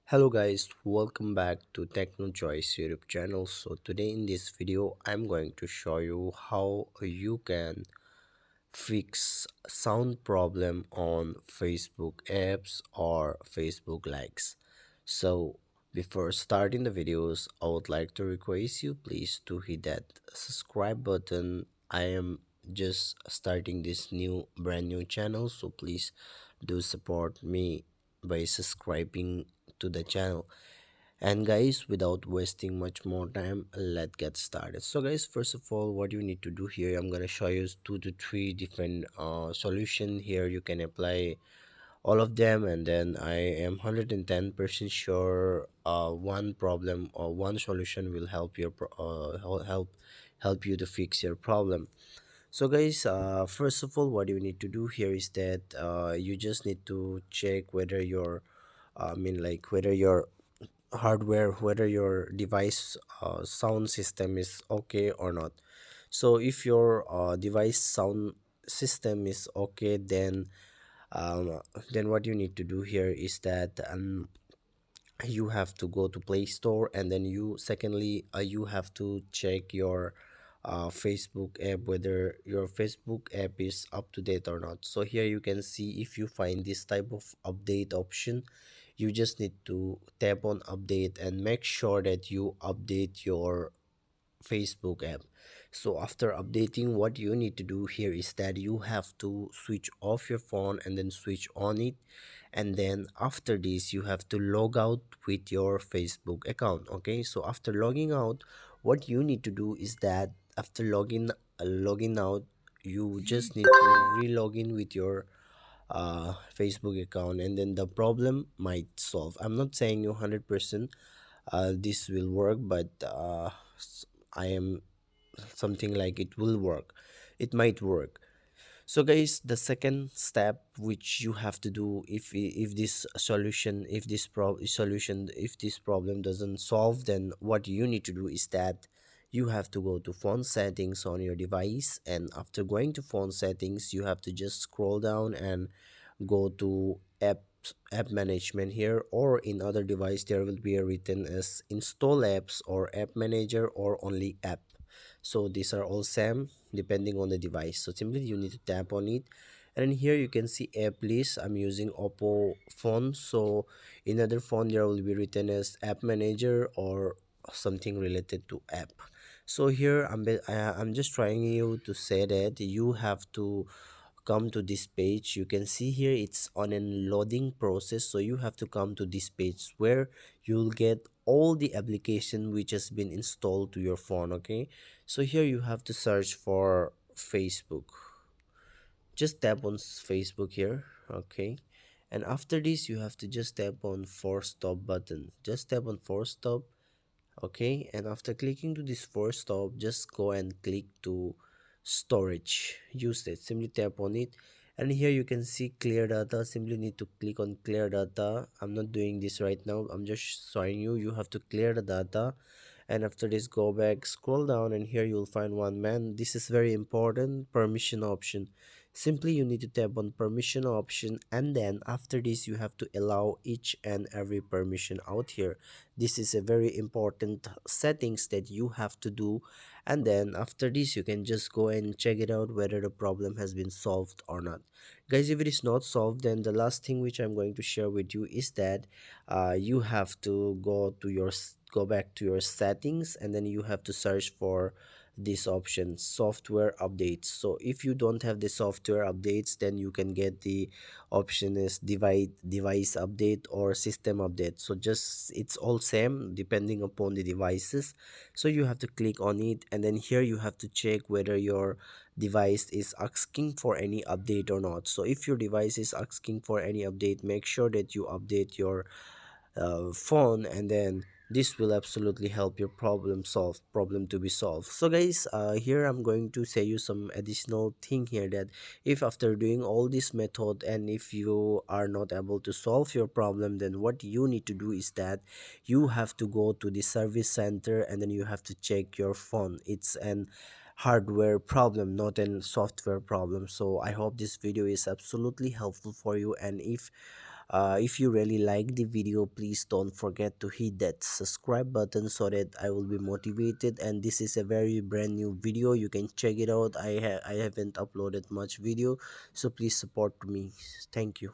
Hello guys, welcome back to Techno Choice YouTube channel. So today in this video I'm going to show you how you can fix sound problem on Facebook apps or Facebook likes. So before starting the videos, I would like to request you please to hit that subscribe button. I am just starting this brand new channel, so please do support me by subscribing to the channel. And guys, without wasting much more time, let's get started. So guys, first of all, what you need to do here, I'm gonna show you two to three different solution here. You can apply all of them, and then I am 110% sure one problem or one solution will help help you to fix your problem. So guys, first of all, what you need to do here is that you just need to check whether your whether your hardware, whether your device sound system is okay or not. So if your device sound system is okay, then what you need to do here is that you have to go to Play Store, and then you have to check your Facebook app, whether your Facebook app is up to date or not. So here you can see, if you find this type of update option, you just need to tap on update and make sure that you update your Facebook app. So after updating, what you need to do here is that you have to switch off your phone and then switch on it, and then after this you have to log out with your Facebook account. Okay, so after logging out, what you need to do is that after logging out, you just need to re-log in with your Facebook account, and then the problem might solve. I'm not saying you 100% this will work, but I am something like it will work, it might work. So guys, the second step which you have to do, if this solution, if this problem doesn't solve, then what you need to do is that you have to go to phone settings on your device, and after going to phone settings, you have to just scroll down and go to app management here, or in other device there will be a written as install apps or app manager or only app. So these are all same depending on the device. So simply you need to tap on it, and here you can see app list. I'm using Oppo phone, so in other phone there will be written as app manager or something related to app. So here I'm just trying you to say that you have to come to this page. You can see here it's on a loading process, so you have to come to this page where you'll get all the application which has been installed to your phone. Okay, so here you have to search for Facebook. Just tap on Facebook here. Okay, and after this you have to just tap on force stop button. Just tap on force stop. Okay, and after clicking to this force stop, just go and click to storage usage. Simply tap on it, and here you can see clear data. Simply need to click on clear data. I'm not doing this right now, I'm just showing you. You have to clear the data, and after this go back, scroll down, and here you'll find one man. This is very important, permission option. Simply you need to tap on permission option, and then after this you have to allow each and every permission out here. This is a very important settings that you have to do, and then after this you can just go and check it out whether the problem has been solved or not. Guys, if it is not solved, then the last thing which I'm going to share with you is that you have to go back to your settings, and then you have to search for this option, software updates. So if you don't have the software updates, then you can get the option is device update or system update. So just it's all same depending upon the devices. So you have to click on it, and then here you have to check whether your device is asking for any update or not. So if your device is asking for any update, make sure that you update your phone, and then this will absolutely help your problem to be solved. So guys, here I'm going to say you some additional thing here, that if after doing all this method and if you are not able to solve your problem, then what you need to do is that you have to go to the service center, and then you have to check your phone. It's an hardware problem, not a software problem. So I hope this video is absolutely helpful for you, and if If you really like the video, please don't forget to hit that subscribe button so that I will be motivated. And this is a very brand new video, you can check it out. I haven't uploaded much video, so please support me. Thank you.